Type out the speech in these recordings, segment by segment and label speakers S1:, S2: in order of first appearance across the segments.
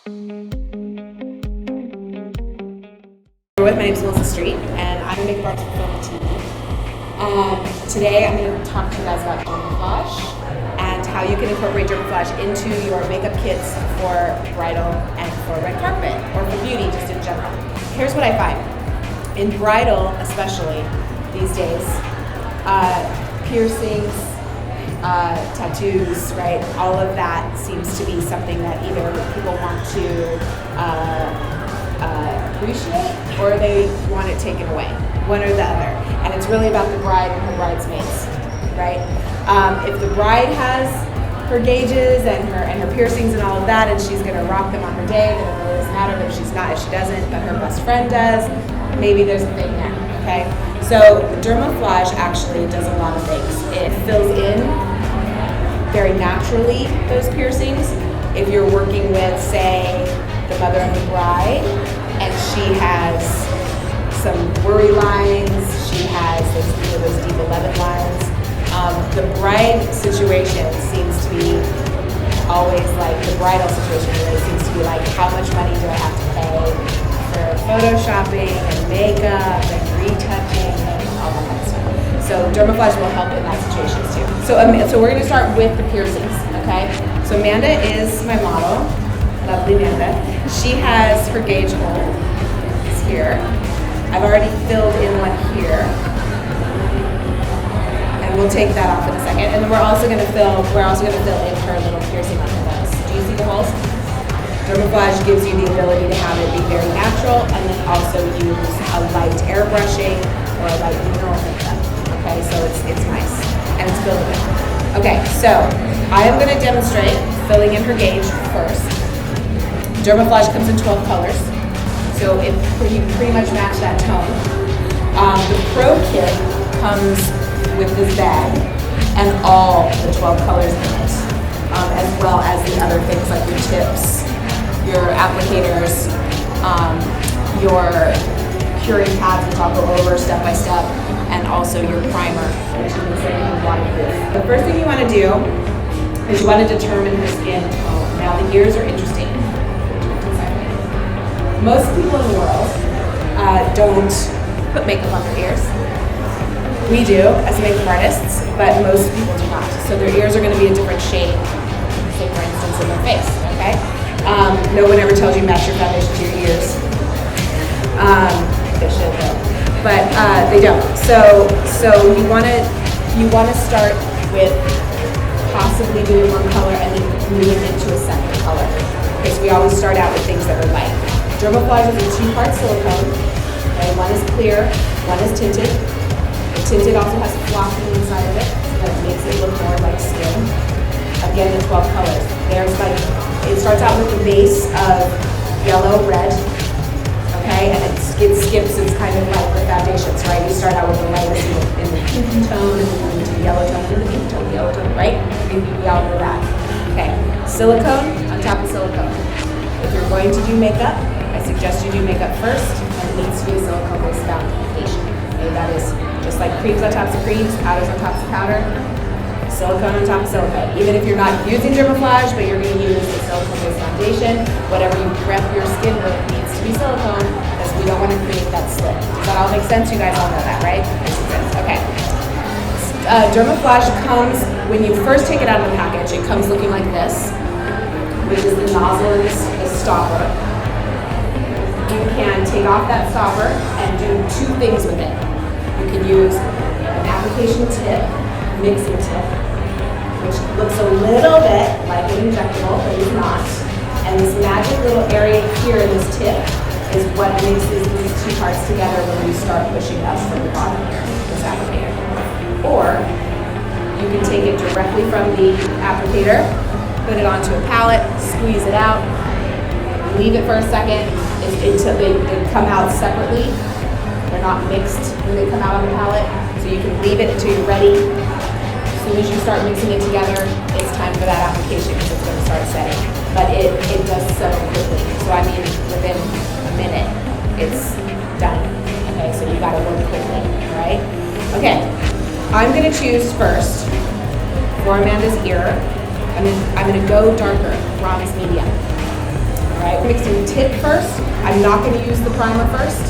S1: My name is Melissa Street, and I'm a makeup artist for film and TV. Today I'm going to talk to you guys about Dermaflage and how you can incorporate Dermaflage into your makeup kits for bridal and for red carpet, or for beauty just in general. Here's what I find. In bridal especially these days, piercings, tattoos, right? All of that seems to be something that either people want to appreciate or they want it taken away, one or the other. And it's really about the bride and her bridesmaids, right? If the bride has her gauges and her piercings and all of that, and she's gonna rock them on her day, then it really doesn't matter if she's not, if she doesn't, but her best friend does, maybe there's a thing there, okay? So Dermaflage actually does a lot of things. It fills in very naturally those piercings. If you're working with, say, the mother of the bride, and she has some worry lines, she has those deep 11 lines. The bride situation seems to be always like, the bridal situation really seems to be like, how much money do I have to pay for photoshopping and makeup and retouching and all that kind of stuff. So Dermaflage will help in that situation too. So we're going to start with the piercings, okay? So Amanda is my model, lovely Amanda. She has her gauge hole. It's here. I've already filled in one here. And we'll take that off in a second. And then we're also going to fill in her little piercing on her nose. Do you see the holes? Dermaflage gives you the ability to have it be very natural, and then also use a light airbrushing or a light mineral makeup. Okay, so it's nice. And it's buildable. Okay, so I am going to demonstrate filling in her gauge first. Dermaflage comes in 12 colors, so you pretty much match that tone. The Pro Kit comes with this bag and all the 12 colors in it, as well as the other things like your tips, your applicators, your curing pads, which I'll go over step by step, and also your primer, which is the same waterproof. The first thing you want to do is you want to determine her skin tone. Now the ears are interesting. Most people in the world don't put makeup on their ears. We do as makeup artists, but most people do not. So their ears are going to be a different shade, say for instance in their face, okay? No one ever tells you match your foundation to your ears. They should though, but they don't. So you want to start with possibly doing one color and then moving into a second color, because we always start out with things that are light. Dermaflage is a two-part silicone. Okay? One is clear, one is tinted. The tinted also has flocking inside of it, so that it makes it look more like skin. Again, the 12 colors. It starts out with the base of yellow, red, okay, and it skips. It's kind of like the foundations, right? You start out with the lightest in the pinky tone, and then you move into the yellow tone, and the pink tone, the yellow tone, right? We all know that. Okay, silicone on top of silicone. If you're going to do makeup, I suggest you do makeup first, and it needs to be a silicone-based foundation. Okay, that is just like creams on top of creams, powders on top of powder, silicone on top of silicone. Even if you're not using Dermaflage, but you're going to use a silicone-based foundation, whatever you prep your skin with needs to be silicone, because we don't want to create that slip. Does that all make sense? You guys all know that, right? Makes sense. Okay. Dermaflage comes, when you first take it out of the package, it comes looking like this, which is the nozzle and the stopper. You can take off that stopper and do two things with it. You can use an application tip, mixing tip, which looks a little bit like an injectable, but it's not. And this magic little area here in this tip is what mixes these two parts together when you start pushing up from the bottom here, this applicator. Or you can take it directly from the applicator, put it onto a palette, squeeze it out, leave it for a second until they come out separately. They're not mixed when they come out on the palette, so you can leave it until you're ready. As soon as you start mixing it together, it's time for that application because it's going to start setting. But it does so quickly. So I mean, within a minute, it's done. Okay, so you got to work quickly, all right? Okay, I'm going to choose first for Amanda's ear. I'm going to go darker, bronze medium. All right, tip first. I'm not going to use the primer first.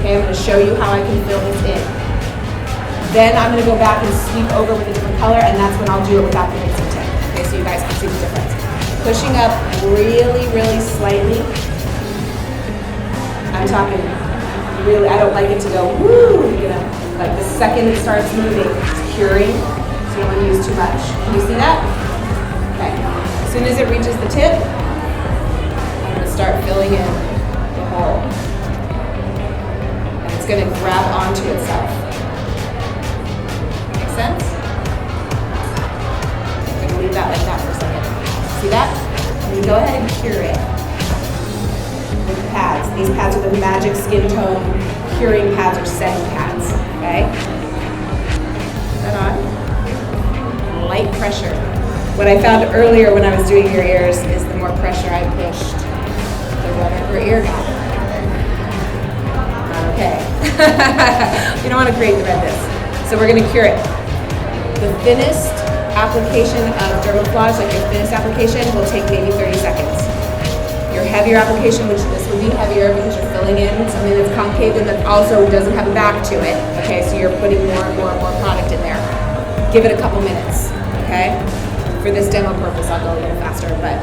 S1: Okay, I'm going to show you how I can fill this in. Then I'm going to go back and sweep over with a different color, and that's when I'll do it without the mixing tip. Okay, so you guys can see the difference. Pushing up really, really slightly. I'm talking really, I don't like it to go, woo, you know, like the second it starts moving, it's curing, so you don't want to use too much. Can you see that? Okay. As soon as it reaches the tip, I'm going to start filling in the hole. And it's going to grab onto itself. Make sense? I'm going to leave that like that for a second. See that? And you go ahead and cure it. With pads. These pads are the Magic Skin Tone Curing Pads or setting pads. Okay? Put that on. Light pressure. What I found earlier when I was doing your ears is the more pressure I pushed, the wetter her ear got. Not okay. You don't want to create the redness. So we're going to cure it. The thinnest application of Dermaflage, like your thinnest application, will take maybe 30 seconds. Your heavier application, which this would be heavier because you're filling in something that's concave and that also doesn't have a back to it. Okay, so you're putting more and more and more product in there. Give it a couple minutes, okay? For this demo purpose, I'll go a little faster, but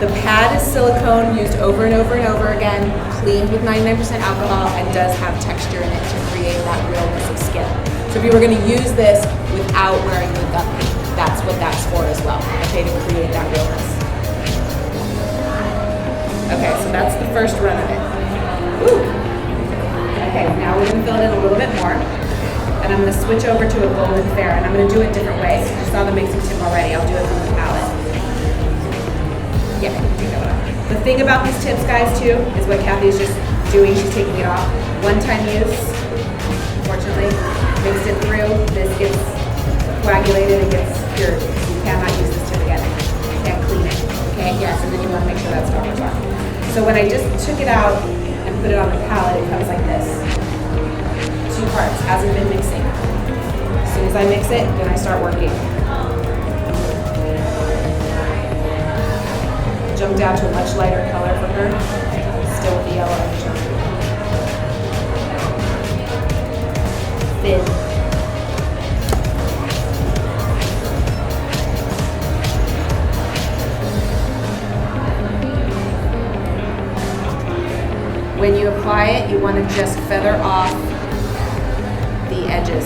S1: the pad is silicone used over and over and over again, cleaned with 99% alcohol, and does have texture in it to create that realness of skin. So if you were going to use this without wearing makeup, that's what that's for as well, okay, to create that realness. Okay, so that's the first run of it. Woo. Okay, now we're going to fill it in a little bit more. And I'm going to switch over to a golden fair, and I'm going to do it different ways. You saw the mixing tip already. I'll do it from the palette. Yeah, you know what I'm doing. The thing about these tips, guys, too, is what Kathy's just doing. She's taking it off. One-time use, unfortunately. Mixed it through. This gets coagulated and gets cured. So you cannot use this tip again. You can't clean it. Okay, yes, and then you want to make sure that's not on. So when I just took it out and put it on the palette, it comes like this. 2 parts, hasn't been mixing. As soon as I mix it, then I start working. Jump down to a much lighter color for her, still with the yellow undertone. Thin. When you apply it, you want to just feather off the edges.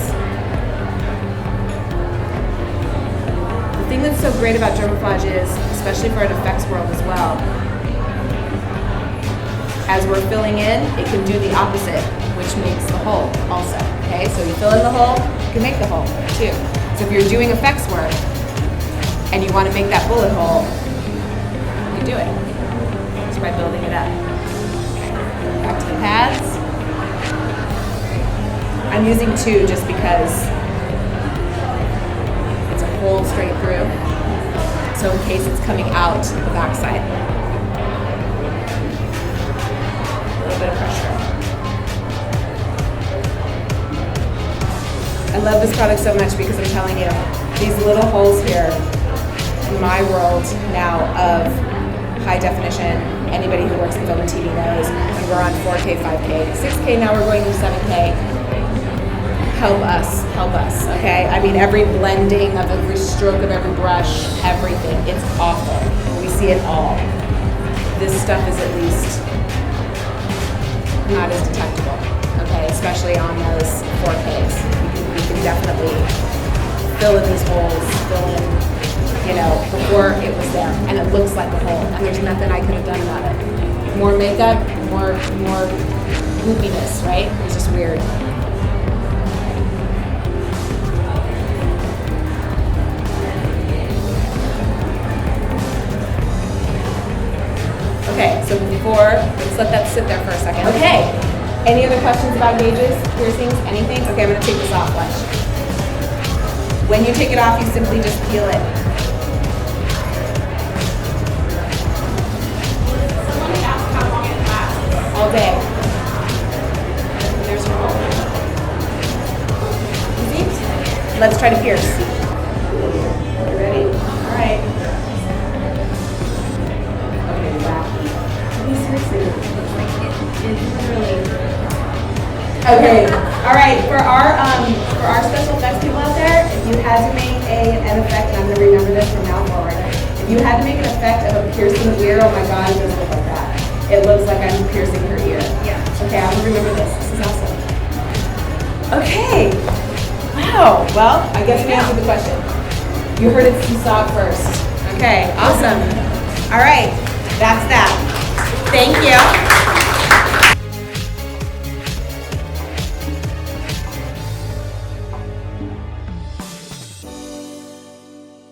S1: The thing that's so great about Dermaflage is, especially for an effects world as well, as we're filling in, it can do the opposite, which makes the hole also. Okay, so you fill in the hole, you can make the hole too. So if you're doing effects work and you want to make that bullet hole, you can do it just by building it up. Back to the pads. I'm using 2 just because it's a hole straight through. So in case it's coming out the backside. A little bit of pressure. I love this product so much because I'm telling you, these little holes here in my world now of high definition, anybody who works in film and TV knows, and we're on 4K, 5K, 6K, now we're going to 7K. Help us, okay? I mean, every blending of every stroke of every brush, everything, it's awful. We see it all. This stuff is at least not as detectable, okay? Especially on those 4Ks. You can definitely fill in these holes, fill in, you know, before it was there, and it looks like a hole, and there's nothing I could have done about it. More makeup, more goopiness, right? It's just weird. Okay, so let's let that sit there for a second. Okay, any other questions about gauges, piercings, anything? Okay, I'm gonna take this off, watch. When you take it off, you simply just peel it. All day. There's your hole. Easy? Let's try to pierce. You ready? All right. Okay, wacky. Okay. All right. For our special effects people out there, if you had to make an effect, and I'm gonna remember this from now forward. If you had to make an effect of a piercing ear, oh my God, it doesn't look like that. It looks like I'm piercing her ear. Yeah. Okay, I'm gonna remember this. This is awesome. Okay. Wow. Well, I guess we answered the question. You heard it from Saw first. Okay. Awesome. All right. That's that. Thank you.